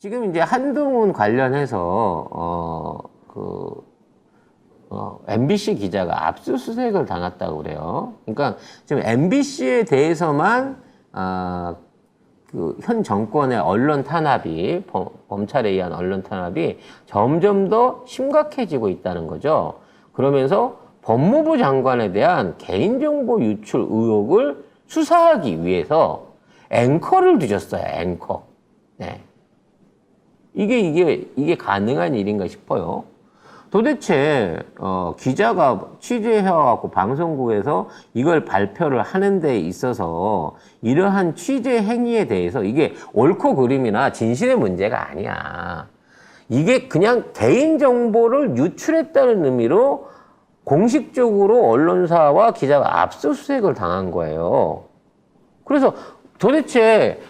지금 이제 한동훈 관련해서 MBC 기자가 압수수색을 당했다고 그래요. 그러니까 지금 MBC에 대해서만 현 정권의 언론 탄압이 검찰에 의한 언론 탄압이 점점 더 심각해지고 있다는 거죠. 그러면서 법무부 장관에 대한 개인정보 유출 의혹을 수사하기 위해서 앵커를 뒤졌어요. 앵커. 네. 이게 가능한 일인가 싶어요. 도대체 기자가 취재해와갖고 방송국에서 이걸 발표를 하는 데 있어서 이러한 취재 행위에 대해서 이게 옳고 그름이나 진실의 문제가 아니야. 이게 그냥 개인정보를 유출했다는 의미로 공식적으로 언론사와 기자가 압수수색을 당한 거예요. 그래서 도대체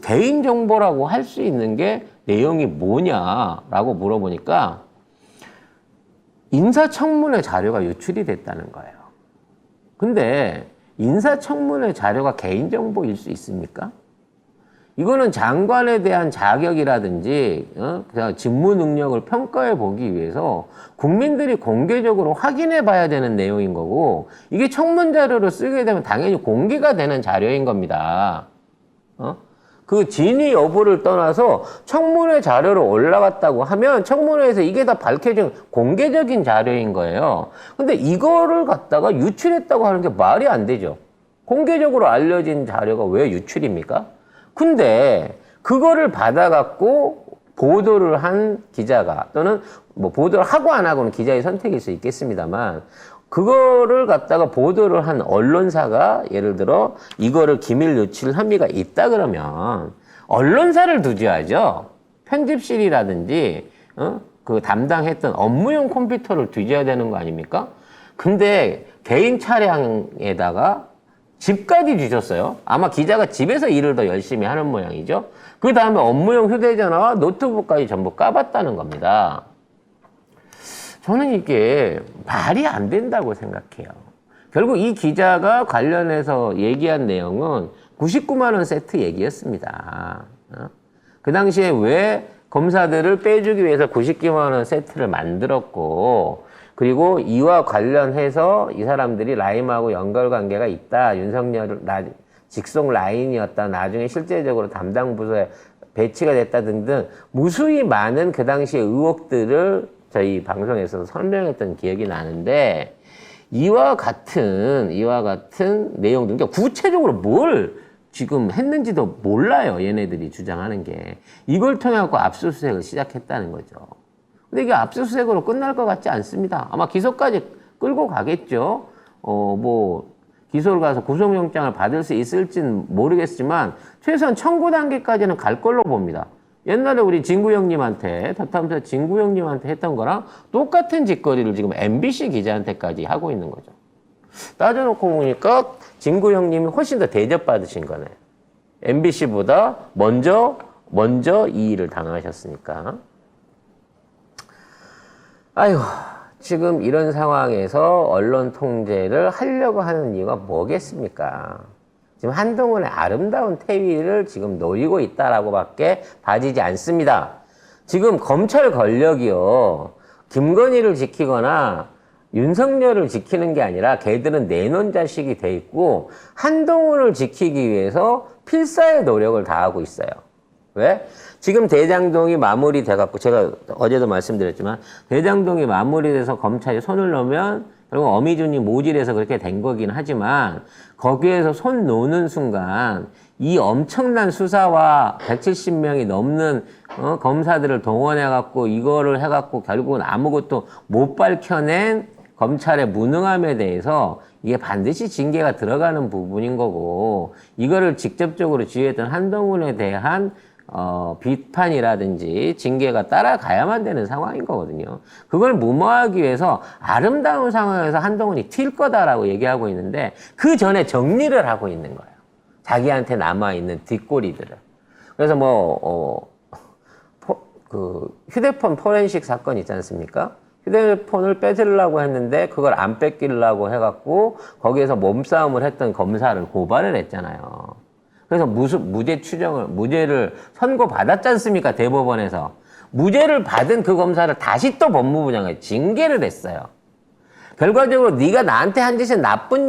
개인정보라고 할 수 있는 게 내용이 뭐냐라고 물어보니까 인사청문회 자료가 유출이 됐다는 거예요. 근데 인사청문회 자료가 개인정보일 수 있습니까? 이거는 장관에 대한 자격이라든지 직무 능력을 평가해 보기 위해서 국민들이 공개적으로 확인해 봐야 되는 내용인 거고, 이게 청문 자료로 쓰게 되면 당연히 공개가 되는 자료인 겁니다. 그 진위 여부를 떠나서 청문회 자료로 올라갔다고 하면 청문회에서 이게 다 밝혀진 공개적인 자료인 거예요. 근데 이거를 갖다가 유출했다고 하는 게 말이 안 되죠. 공개적으로 알려진 자료가 왜 유출입니까? 근데 그거를 받아갖고 보도를 한 기자가, 또는 뭐 보도를 하고 안 하고는 기자의 선택일 수 있겠습니다만, 그거를 갖다가 보도를 한 언론사가 예를 들어 이거를 기밀 유출 혐의가 있다 그러면 언론사를 뒤져야죠. 편집실이라든지 그 담당했던 업무용 컴퓨터를 뒤져야 되는 거 아닙니까? 근데 개인 차량에다가 집까지 뒤졌어요. 아마 기자가 집에서 일을 더 열심히 하는 모양이죠. 그 다음에 업무용 휴대전화와 노트북까지 전부 까봤다는 겁니다. 저는 이게 말이 안 된다고 생각해요. 결국 이 기자가 관련해서 얘기한 내용은 99만 원 세트 얘기였습니다. 그 당시에 왜 검사들을 빼주기 위해서 99만 원 세트를 만들었고, 그리고 이와 관련해서 이 사람들이 라임하고 연결관계가 있다, 윤석열 직속 라인이었다, 나중에 실제적으로 담당 부서에 배치가 됐다 등등 무수히 많은 그 당시의 의혹들을 저희 방송에서 설명했던 기억이 나는데, 이와 같은 내용들, 그러니까 구체적으로 뭘 지금 했는지도 몰라요. 얘네들이 주장하는 게. 이걸 통해 갖고 압수수색을 시작했다는 거죠. 근데 이게 압수수색으로 끝날 것 같지 않습니다. 아마 기소까지 끌고 가겠죠. 기소를 가서 구속영장을 받을 수 있을지는 모르겠지만 최소한 청구 단계까지는 갈 걸로 봅니다. 옛날에 우리 진구 형님한테, 더탐사 진구 형님한테 했던 거랑 똑같은 짓거리를 지금 MBC 기자한테까지 하고 있는 거죠. 따져놓고 보니까 진구 형님이 훨씬 더 대접받으신 거네요. MBC보다 먼저 이 일을 당하셨으니까. 아이고, 지금 이런 상황에서 언론 통제를 하려고 하는 이유가 뭐겠습니까? 지금 한동훈의 아름다운 태위를 지금 노리고 있다라고 밖에 봐지지 않습니다. 지금 검찰 권력이요, 김건희를 지키거나 윤석열을 지키는 게 아니라 걔들은 내놓은 자식이 돼 있고 한동훈을 지키기 위해서 필사의 노력을 다하고 있어요. 왜? 지금 대장동이 마무리돼갖고, 제가 어제도 말씀드렸지만 대장동이 마무리돼서 검찰이 손을 놓으면 결국 어미준이 모질해서 그렇게 된 거긴 하지만, 거기에서 손 놓는 순간 이 엄청난 수사와 170명이 넘는 검사들을 동원해갖고 이거를 해갖고 결국은 아무것도 못 밝혀낸 검찰의 무능함에 대해서 이게 반드시 징계가 들어가는 부분인 거고, 이거를 직접적으로 지휘했던 한동훈에 대한 비판이라든지 징계가 따라가야만 되는 상황인 거거든요. 그걸 무마하기 위해서 아름다운 상황에서 한동훈이 튈 거다라고 얘기하고 있는데, 그 전에 정리를 하고 있는 거예요. 자기한테 남아있는 뒷꼬리들을. 그래서 휴대폰 포렌식 사건 있지 않습니까? 휴대폰을 뺏으려고 했는데 그걸 안 뺏기려고 해갖고 거기에서 몸싸움을 했던 검사를 고발을 했잖아요. 그래서 무죄를 선고받았지 않습니까? 대법원에서. 무죄를 받은 그 검사를 다시 또 법무부 장관이 징계를 했어요. 결과적으로 네가 나한테 한 짓이 나쁜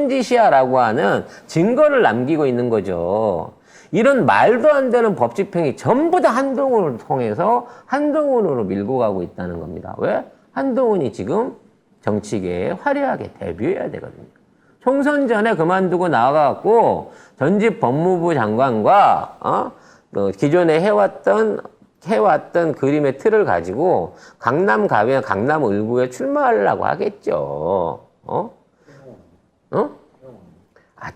짓이야라고 하는 증거를 남기고 있는 거죠. 이런 말도 안 되는 법 집행이 전부 다 한동훈을 통해서 한동훈으로 밀고 가고 있다는 겁니다. 왜? 한동훈이 지금 정치계에 화려하게 데뷔해야 되거든요. 총선 전에 그만두고 나와갖고 전직 법무부 장관과 기존에 해왔던 그림의 틀을 가지고 강남 가면 강남 을구에 출마하려고 하겠죠.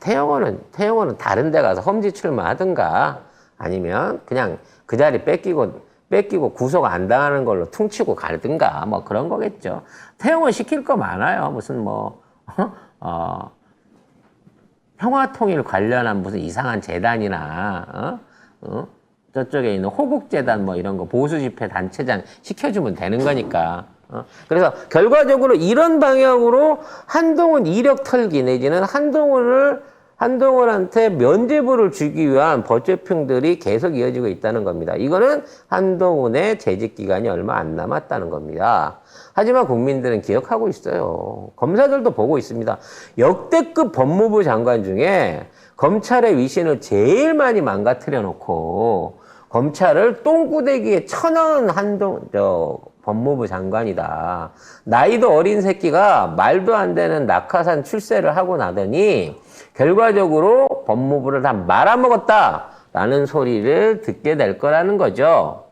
태영호는 다른 데 가서 험지 출마하든가 아니면 그냥 그 자리 뺏기고 구속 안 당하는 걸로 퉁치고 가든가 뭐 그런 거겠죠. 태영호 시킬 거 많아요. 무슨 평화통일 관련한 무슨 이상한 재단이나 저쪽에 있는 호국재단 뭐 이런 거 보수집회 단체장 시켜주면 되는 거니까. 그래서 결과적으로 이런 방향으로 한동훈 이력 털기 내지는 한동훈한테 면죄부를 주기 위한 법제평들이 계속 이어지고 있다는 겁니다. 이거는 한동훈의 재직 기간이 얼마 안 남았다는 겁니다. 하지만 국민들은 기억하고 있어요. 검사들도 보고 있습니다. 역대급 법무부 장관 중에 검찰의 위신을 제일 많이 망가뜨려 놓고 검찰을 똥구대기에 쳐넣은 법무부 장관이다. 나이도 어린 새끼가 말도 안 되는 낙하산 출세를 하고 나더니 결과적으로 법무부를 다 말아먹었다라는 소리를 듣게 될 거라는 거죠.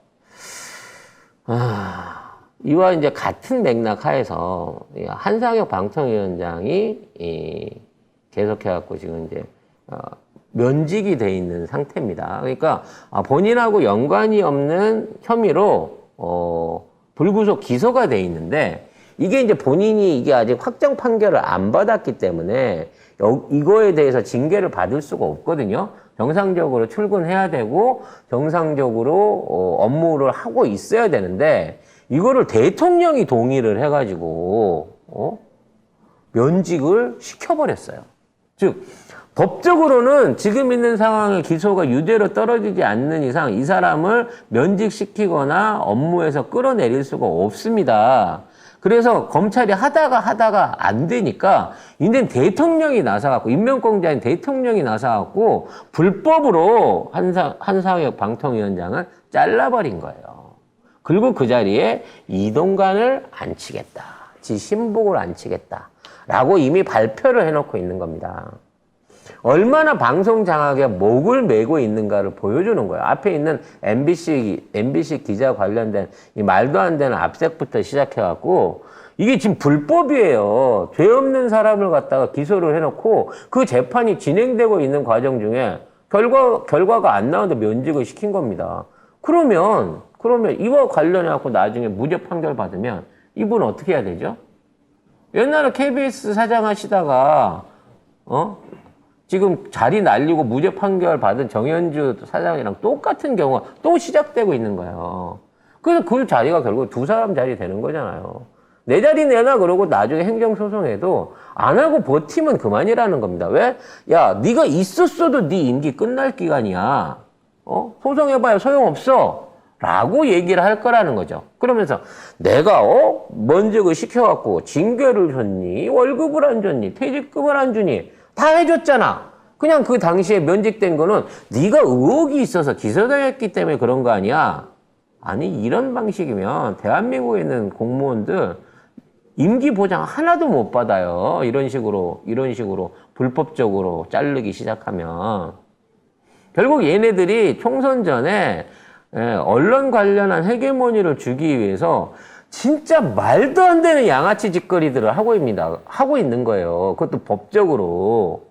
이와 이제 같은 맥락 하에서 한상혁 방통위원장이 계속해갖고 지금 이제 면직이 돼 있는 상태입니다. 그러니까 본인하고 연관이 없는 혐의로 불구속 기소가 돼 있는데 이게 이제 본인이 이게 아직 확정 판결을 안 받았기 때문에 이거에 대해서 징계를 받을 수가 없거든요. 정상적으로 출근해야 되고 정상적으로 업무를 하고 있어야 되는데 이거를 대통령이 동의를 해가지고 면직을 시켜버렸어요. 즉 법적으로는 지금 있는 상황에 기소가 유죄로 떨어지지 않는 이상 이 사람을 면직시키거나 업무에서 끌어내릴 수가 없습니다. 그래서 검찰이 하다가 안 되니까 이제 대통령이 나서갖고 임명권자인 대통령이 나서갖고 불법으로 한상혁 방통위원장을 잘라버린 거예요. 그리고 그 자리에 이동관을 앉히겠다. 지 신복을 앉히겠다라고 이미 발표를 해놓고 있는 겁니다. 얼마나 방송 장악에 목을 메고 있는가를 보여주는 거예요. 앞에 있는 MBC 기자 관련된 이 말도 안 되는 압색부터 시작해갖고 이게 지금 불법이에요. 죄 없는 사람을 갖다가 기소를 해놓고 그 재판이 진행되고 있는 과정 중에 결과가 안 나오는데 면직을 시킨 겁니다. 그러면 이와 관련해갖고 나중에 무죄 판결 받으면 이분 어떻게 해야 되죠? 옛날에 KBS 사장 하시다가 지금 자리 날리고 무죄 판결 받은 정현주 사장이랑 똑같은 경우가 또 시작되고 있는 거예요. 그래서 그 자리가 결국 두 사람 자리 되는 거잖아요. 내 자리 내놔 그러고 나중에 행정소송해도 안 하고 버티면 그만이라는 겁니다. 왜? 야, 네가 있었어도 네 임기 끝날 기간이야. 소송해봐야 소용없어. 라고 얘기를 할 거라는 거죠. 그러면서 내가 면직을 시켜갖고 징계를 줬니? 월급을 안 줬니? 퇴직금을 안 주니? 다 해줬잖아. 그냥 그 당시에 면직된 거는 네가 의혹이 있어서 기소당했기 때문에 그런 거 아니야? 아니 이런 방식이면 대한민국에 있는 공무원들 임기 보장 하나도 못 받아요. 이런 식으로 불법적으로 자르기 시작하면 결국 얘네들이 총선 전에 언론 관련한 헤게모니를 주기 위해서 진짜 말도 안 되는 양아치 짓거리들을 하고 있는 거예요. 그것도 법적으로.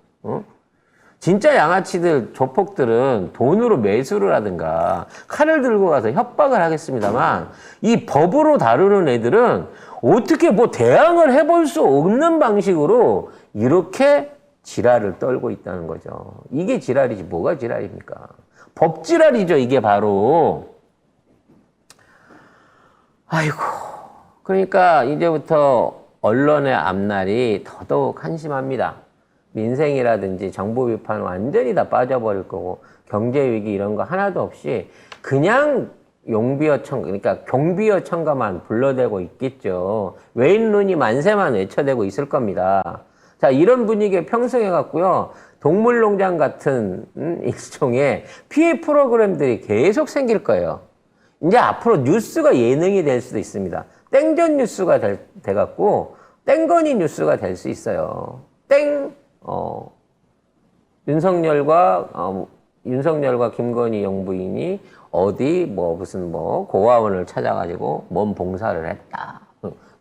진짜 양아치들, 조폭들은 돈으로 매수를 하든가 칼을 들고 가서 협박을 하겠습니다만 이 법으로 다루는 애들은 어떻게 대항을 해볼 수 없는 방식으로 이렇게 지랄을 떨고 있다는 거죠. 이게 지랄이지 뭐가 지랄입니까? 법지랄이죠, 이게 바로. 아이고. 그러니까 이제부터 언론의 앞날이 더더욱 한심합니다. 민생이라든지 정부 비판 완전히 다 빠져버릴 거고 경제 위기 이런 거 하나도 없이 그냥 용비어청 그러니까 경비어청가만 불러대고 있겠죠. 외인론이 만세만 외쳐대고 있을 겁니다. 자, 이런 분위기에 평성해 갖고요. 동물농장 같은 일종의 피해 프로그램들이 계속 생길 거예요. 이제 앞으로 뉴스가 예능이 될 수도 있습니다. 땡전 뉴스가 돼 갖고 땡건이 뉴스가 될 수 있어요. 윤석열과 김건희 영부인이 어디 무슨 고아원을 찾아가지고 뭔 봉사를 했다.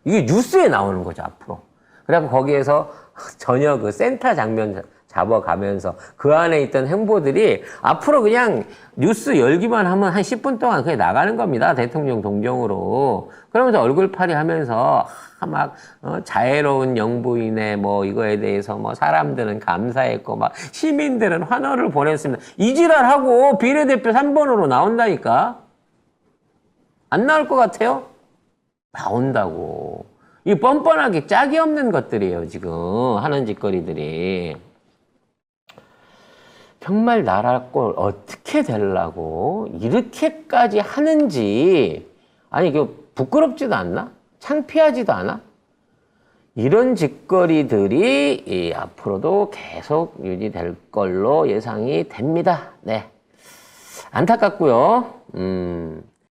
이게 뉴스에 나오는 거죠, 앞으로. 그래갖고 거기에서 전혀 그 센터 장면 잡아가면서 그 안에 있던 행보들이 앞으로 그냥 뉴스 열기만 하면 한 10분 동안 그냥 나가는 겁니다. 대통령 동정으로. 그러면서 얼굴팔이 하면서 자애로운 영부인의 이거에 대해서 사람들은 감사했고 시민들은 환호를 보냈습니다. 이 지랄하고 비례대표 3번으로 나온다니까. 안 나올 것 같아요? 나온다고. 이 뻔뻔하게 짝이 없는 것들이에요, 지금 하는 짓거리들이. 정말 나라 꼴 어떻게 되려고 이렇게까지 하는지, 아니, 이거 부끄럽지도 않나? 창피하지도 않아? 이런 짓거리들이 앞으로도 계속 유지될 걸로 예상이 됩니다. 네. 안타깝고요.